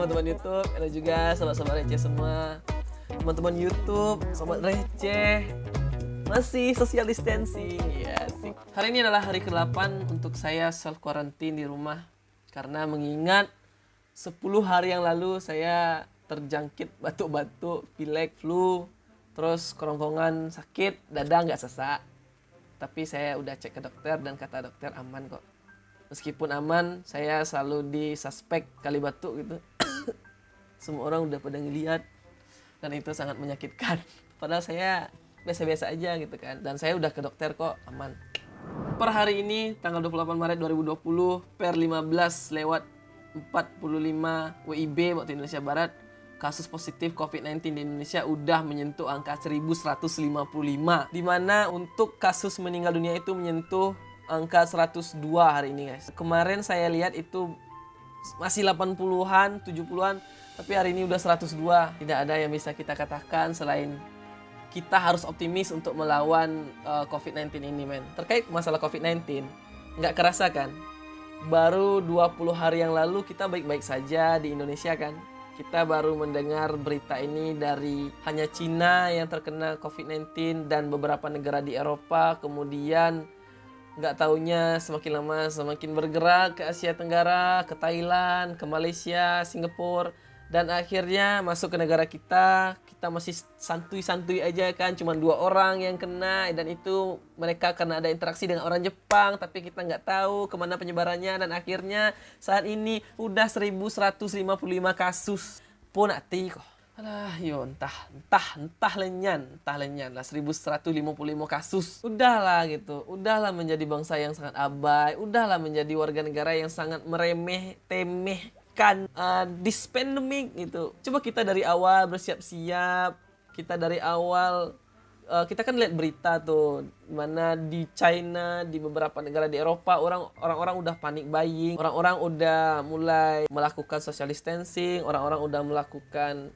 teman-teman YouTube, ada juga sobat-sobat receh semua. Teman-teman YouTube, sobat receh, masih social distancing, ya sih. Hari ini adalah hari ke-8 untuk saya self quarantine di rumah. Karena mengingat 10 hari yang lalu saya terjangkit batuk-batuk, pilek, flu, terus kerongkongan sakit, dada nggak sesak. Tapi saya udah cek ke dokter dan kata dokter aman kok. Meskipun aman, saya selalu disuspek kali batuk gitu. Semua orang udah pada ngeliat dan itu sangat menyakitkan. Padahal saya biasa-biasa aja gitu kan. Dan saya udah ke dokter kok, aman. Per hari ini, tanggal 28 Maret 2020, per 15 lewat 45 WIB waktu Indonesia Barat, kasus positif COVID-19 di Indonesia udah menyentuh angka 1155. Dimana untuk kasus meninggal dunia itu menyentuh angka 102 hari ini guys. Kemarin saya lihat itu masih 80-an, 70-an, tapi hari ini udah 102. Tidak ada yang bisa kita katakan selain kita harus optimis untuk melawan COVID-19 ini, men. Terkait masalah COVID-19, nggak kerasa kan? Baru 20 hari yang lalu kita baik-baik saja di Indonesia kan? Kita baru mendengar berita ini dari hanya Cina yang terkena COVID-19 dan beberapa negara di Eropa. Kemudian nggak taunya semakin lama semakin bergerak ke Asia Tenggara, ke Thailand, ke Malaysia, Singapura, dan akhirnya masuk ke negara kita. Kita masih santuy-santuy aja kan, cuma 2 orang yang kena, dan itu mereka karena ada interaksi dengan orang Jepang, tapi kita nggak tahu kemana penyebarannya, dan akhirnya saat ini udah 1155 kasus. Pun hati kok. Alah, yo entah lenyan lah 1155 kasus. Udahlah gitu. Udahlah menjadi bangsa yang sangat abai. Udahlah menjadi warga negara yang sangat temehkan this pandemic gitu. Coba kita dari awal bersiap-siap. Kita dari awal kita kan lihat berita tuh mana di China, di beberapa negara di Eropa orang-orang udah panik buying, orang-orang udah mulai melakukan social distancing, orang-orang udah melakukan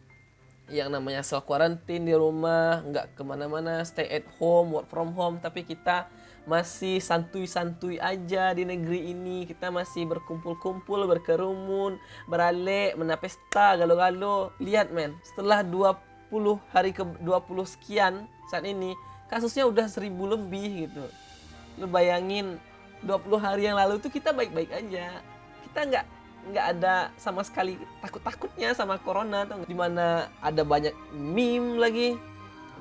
yang namanya self quarantine di rumah, nggak kemana-mana, stay at home, work from home. Tapi kita masih santuy-santuy aja di negeri ini. Kita masih berkumpul-kumpul, berkerumun, beralek, menapesta, galo-galo. Lihat men, setelah 20 hari ke 20 sekian saat ini, kasusnya udah 1000 lebih gitu. Lu bayangin 20 hari yang lalu tuh kita baik-baik aja. Kita nggak ada sama sekali takut-takutnya sama corona tuh, dimana ada banyak meme lagi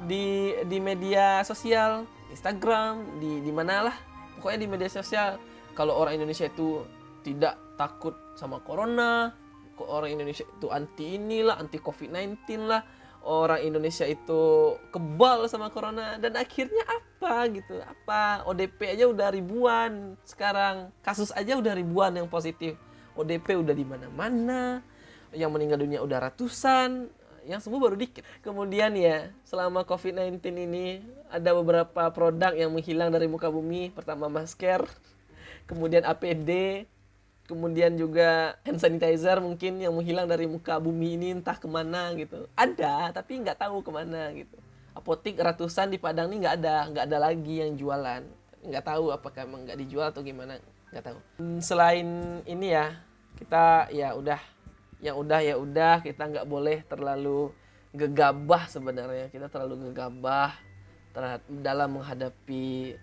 di media sosial, Instagram, di mana lah pokoknya di media sosial, kalau orang Indonesia itu tidak takut sama corona, orang Indonesia itu anti inilah, anti COVID-19 lah, orang Indonesia itu kebal sama corona. Dan akhirnya apa gitu, apa ODP aja udah ribuan sekarang, kasus aja udah ribuan yang positif, ODP udah di mana-mana, yang meninggal dunia udah ratusan, yang sembuh baru dikit. Kemudian ya, selama COVID-19 ini ada beberapa produk yang menghilang dari muka bumi. Pertama masker, kemudian APD, kemudian juga hand sanitizer mungkin yang menghilang dari muka bumi ini entah kemana gitu. Ada, tapi nggak tahu kemana gitu. Apotik ratusan di Padang ini nggak ada lagi yang jualan. Nggak tahu apakah emang nggak dijual atau gimana, nggak tahu. Selain ini ya, kita ya udah kita nggak boleh terlalu gegabah sebenarnya. Kita terlalu gegabah dalam menghadapi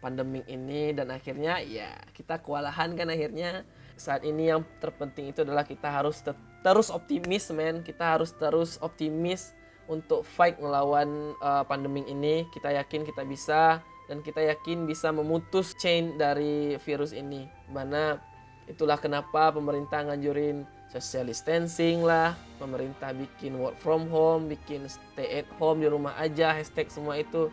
pandemik ini, dan akhirnya ya kita kewalahan kan akhirnya. Saat ini yang terpenting itu adalah kita harus terus optimis, men. Kita harus terus optimis untuk fight melawan pandemik ini. Kita yakin kita bisa, dan kita yakin bisa memutus chain dari virus ini. Mana itulah kenapa pemerintah nganjurin social distancing lah, pemerintah bikin work from home, bikin stay at home, di rumah aja, hashtag semua itu.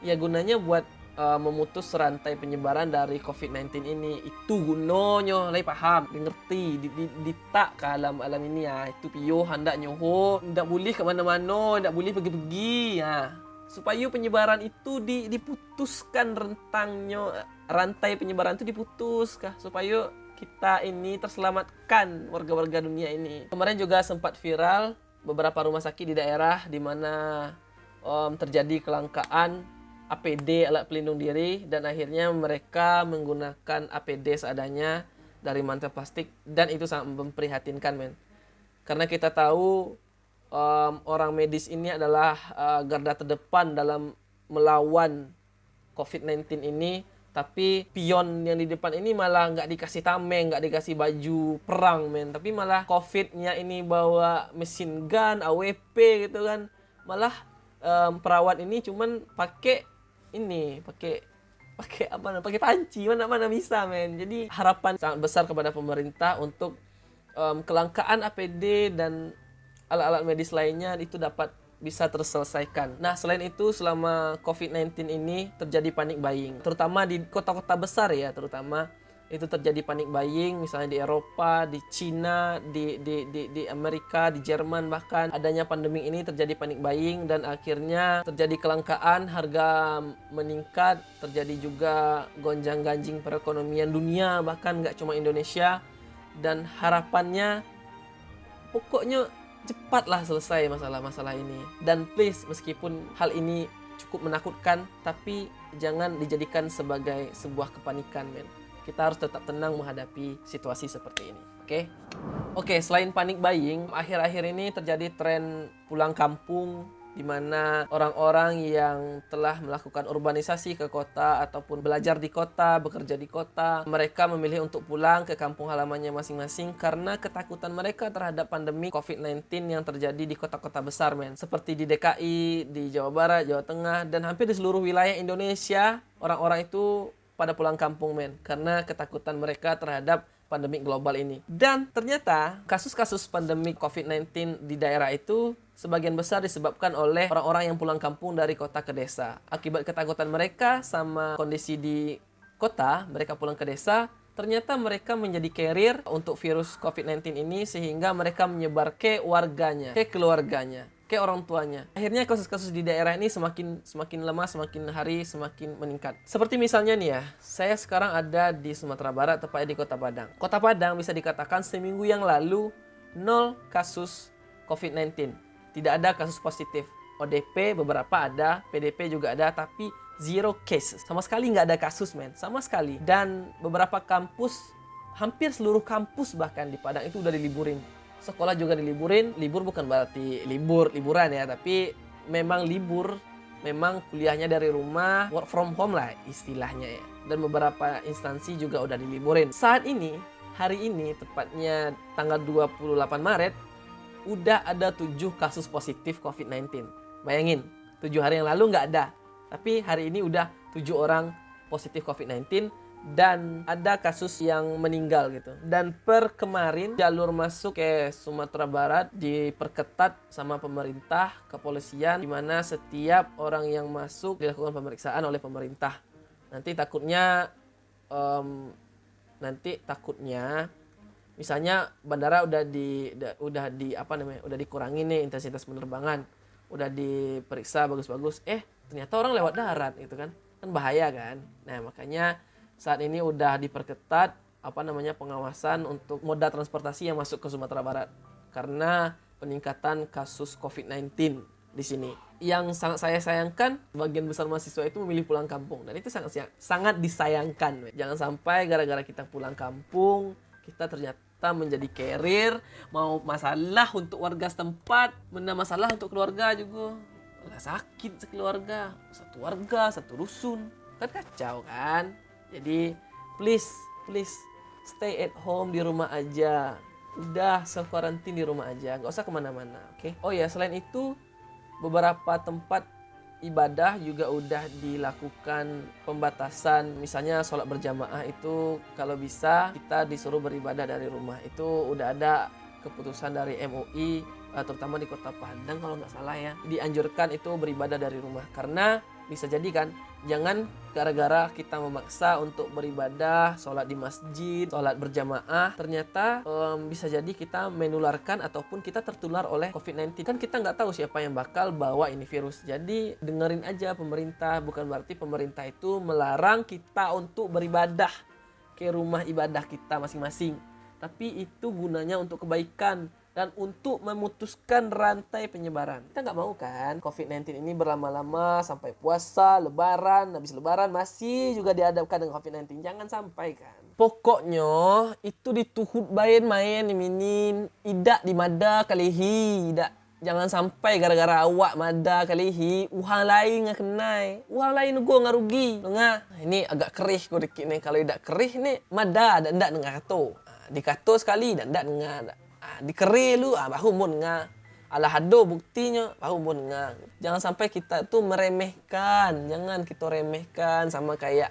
Ya gunanya buat memutus rantai penyebaran dari COVID-19 ini. Itu gunanya, lai paham, ngerti, ditak ke alam ini ya. Itu pio hendak nyoho, ndak boleh ke mana-mana, ndak boleh pergi-pergi ya. Supaya penyebaran itu diputuskan rentangnya, rantai penyebaran itu diputus kah, supaya kita ini terselamatkan warga-warga dunia ini. Kemarin juga sempat viral beberapa rumah sakit di daerah di mana terjadi kelangkaan APD, alat pelindung diri, dan akhirnya mereka menggunakan APD seadanya dari mantel plastik, dan itu sangat memprihatinkan, men. Karena kita tahu orang medis ini adalah garda terdepan dalam melawan COVID-19 ini, tapi pion yang di depan ini malah nggak dikasih tameng, nggak dikasih baju perang, men. Tapi malah COVID-nya ini bawa mesin gun, AWP gitu kan. Malah perawat ini cuman pakai pakai panci, mana bisa, men. Jadi harapan sangat besar kepada pemerintah untuk kelangkaan APD dan alat-alat medis lainnya itu dapat bisa terselesaikan. Nah, selain itu selama COVID-19 ini terjadi panic buying, terutama di kota-kota besar ya, terutama itu terjadi panic buying, misalnya di Eropa, di Cina, di Amerika, di Jerman, bahkan adanya pandemi ini terjadi panic buying dan akhirnya terjadi kelangkaan, harga meningkat, terjadi juga gonjang-ganjing perekonomian dunia, bahkan nggak cuma Indonesia. Dan harapannya pokoknya cepatlah selesai masalah-masalah ini. Dan please, meskipun hal ini cukup menakutkan, tapi jangan dijadikan sebagai sebuah kepanikan, men. Kita harus tetap tenang menghadapi situasi seperti ini. Oke, selain panic buying, akhir-akhir ini terjadi tren pulang kampung, di mana orang-orang yang telah melakukan urbanisasi ke kota ataupun belajar di kota, bekerja di kota, mereka memilih untuk pulang ke kampung halamannya masing-masing karena ketakutan mereka terhadap pandemi COVID-19 yang terjadi di kota-kota besar, men. Seperti di DKI, di Jawa Barat, Jawa Tengah, dan hampir di seluruh wilayah Indonesia, orang-orang itu pada pulang kampung, men, karena ketakutan mereka terhadap pandemi global ini. Dan ternyata kasus-kasus pandemi COVID-19 di daerah itu sebagian besar disebabkan oleh orang-orang yang pulang kampung dari kota ke desa. Akibat ketakutan mereka sama kondisi di kota, mereka pulang ke desa, ternyata mereka menjadi carrier untuk virus COVID-19 ini sehingga mereka menyebar ke warganya, ke keluarganya, ke orang tuanya. Akhirnya kasus-kasus di daerah ini semakin lama, semakin hari, semakin meningkat. Seperti misalnya nih ya, saya sekarang ada di Sumatera Barat, tepatnya di Kota Padang. Kota Padang bisa dikatakan seminggu yang lalu 0 kasus COVID-19. Tidak ada kasus positif. ODP beberapa ada, PDP juga ada, tapi 0 cases. Sama sekali nggak ada kasus, men. Sama sekali. Dan beberapa kampus, hampir seluruh kampus bahkan di Padang itu udah diliburin. Sekolah juga diliburin. Libur bukan berarti liburan ya, tapi memang libur, memang kuliahnya dari rumah, work from home lah istilahnya ya. Dan beberapa instansi juga udah diliburin. Saat ini, hari ini, tepatnya tanggal 28 Maret, udah ada 7 kasus positif COVID-19. Bayangin, 7 hari yang lalu nggak ada. Tapi hari ini udah 7 orang positif COVID-19 dan ada kasus yang meninggal gitu. Dan per kemarin jalur masuk ke Sumatera Barat diperketat sama pemerintah, kepolisian, di mana setiap orang yang masuk dilakukan pemeriksaan oleh pemerintah. Nanti takutnya misalnya bandara udah dikurangi nih intensitas penerbangan, udah diperiksa bagus-bagus, ternyata orang lewat darat gitu kan bahaya kan. Nah, makanya saat ini udah diperketat pengawasan untuk moda transportasi yang masuk ke Sumatera Barat karena peningkatan kasus COVID-19 di sini. Yang sangat saya sayangkan, sebagian besar mahasiswa itu memilih pulang kampung dan itu sangat disayangkan. Jangan sampai gara-gara kita pulang kampung kita ternyata menjadi carrier, mau masalah untuk warga setempat, mana masalah untuk keluarga juga. Sakit sekeluarga, satu warga, satu rusun. Kan kacau kan? Jadi please stay at home, di rumah aja. Udah self-quarantine di rumah aja, nggak usah kemana-mana, oke? Oh ya, selain itu beberapa tempat ibadah juga udah dilakukan pembatasan. Misalnya sholat berjamaah itu kalau bisa kita disuruh beribadah dari rumah. Itu udah ada keputusan dari MUI, terutama di Kota Padang kalau nggak salah ya. Dianjurkan itu beribadah dari rumah karena bisa jadi kan, jangan gara-gara kita memaksa untuk beribadah, sholat di masjid, sholat berjamaah, ternyata bisa jadi kita menularkan ataupun kita tertular oleh COVID-19. Kan kita nggak tahu siapa yang bakal bawa ini virus. Jadi dengerin aja pemerintah, bukan berarti pemerintah itu melarang kita untuk beribadah ke rumah ibadah kita masing-masing. Tapi itu gunanya untuk kebaikan. dan untuk memutuskan rantai penyebaran. Kita nggak mau kan COVID-19 ini berlama-lama sampai puasa, lebaran, habis lebaran masih juga dihadapkan dengan COVID-19. Jangan sampai kan. Pokoknya itu dituhut bain main minin, idak di mada kalihi, idak. Jangan sampai gara-gara awak mada kalihi, uhang lain nggak kenai. Uhang lain gua nggak rugi. Nggak, ini agak kerih gua dikit nih. Kalau tidak kerih nih, mada dan ndak dengar kato. Dikato sekali dan ndak dengar. Dikeri lu bahu mun nga alah hado buktinya bahu mun nga. Jangan sampai kita tuh meremehkan, jangan kita remehkan sama kayak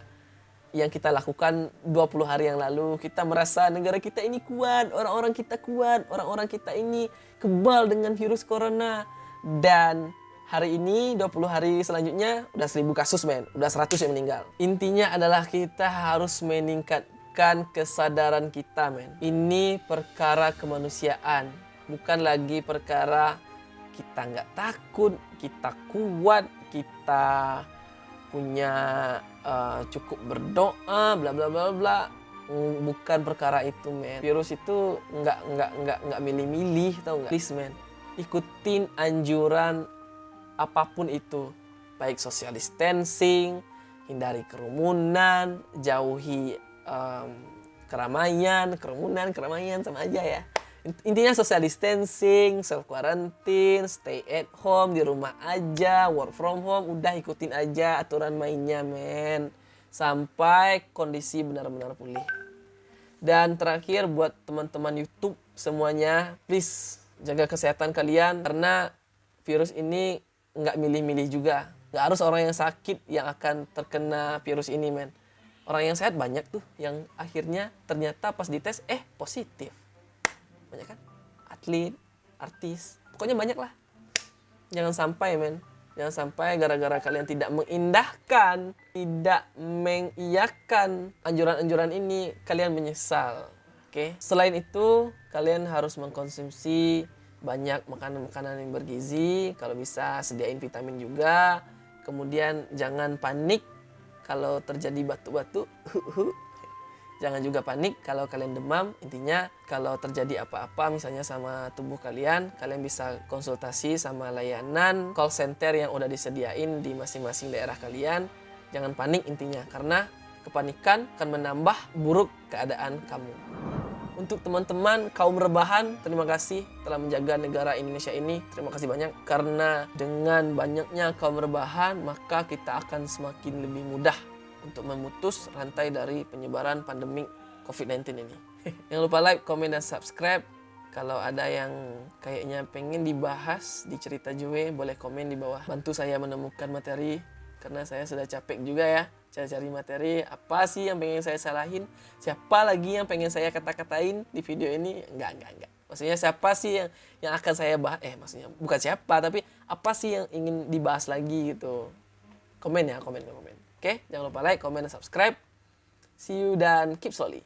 yang kita lakukan 20 hari yang lalu. Kita merasa negara kita ini kuat, orang-orang kita kuat, orang-orang kita ini kebal dengan virus corona. Dan hari ini 20 hari selanjutnya udah 1000 kasus men, udah 100 yang meninggal. Intinya adalah kita harus meningkatkan kesadaran kita men. Ini perkara kemanusiaan, bukan lagi perkara kita nggak takut, kita kuat, kita punya cukup berdoa, bla bla bla bla. Bukan perkara itu men. Virus itu nggak milih-milih, tau nggak? Please men, ikutin anjuran apapun itu, baik social distancing, hindari kerumunan, jauhi kerumunan sama aja ya. Intinya social distancing, self quarantine, stay at home, di rumah aja, work from home, udah ikutin aja aturan mainnya men. Sampai kondisi benar-benar pulih. Dan terakhir buat teman-teman YouTube semuanya, please jaga kesehatan kalian karena virus ini nggak milih-milih juga. Nggak harus orang yang sakit yang akan terkena virus ini men. Orang yang sehat banyak tuh yang akhirnya ternyata pas dites positif. Banyak kan? Atlet, artis, pokoknya banyak lah. Jangan sampai men. Jangan sampai gara-gara kalian tidak mengindahkan, tidak mengiyakan anjuran-anjuran ini, kalian menyesal. Oke? Selain itu, kalian harus mengkonsumsi banyak makanan-makanan yang bergizi. Kalau bisa sediain vitamin juga. Kemudian jangan panik kalau terjadi batuk-batuk. Jangan juga panik kalau kalian demam. Intinya kalau terjadi apa-apa misalnya sama tubuh kalian, kalian bisa konsultasi sama layanan call center yang udah disediain di masing-masing daerah kalian. Jangan panik intinya, karena kepanikan akan menambah buruk keadaan kamu. Untuk teman-teman kaum rebahan, terima kasih telah menjaga negara Indonesia ini. Terima kasih banyak, karena dengan banyaknya kaum rebahan, maka kita akan semakin lebih mudah untuk memutus rantai dari penyebaran pandemi COVID-19 ini. Jangan lupa like, komen, dan subscribe. Kalau ada yang kayaknya pengen dibahas di Cerita Jue, boleh komen di bawah. Bantu saya menemukan materi, karena saya sudah capek juga ya cari-cari materi. Apa sih yang pengen saya salahin? Siapa lagi yang pengen saya kata-katain di video ini? Enggak. Maksudnya siapa sih yang akan saya bahas? Maksudnya bukan siapa, tapi apa sih yang ingin dibahas lagi gitu. Komen ya, komen. Oke, jangan lupa like, comment, dan subscribe. See you dan keep slowly.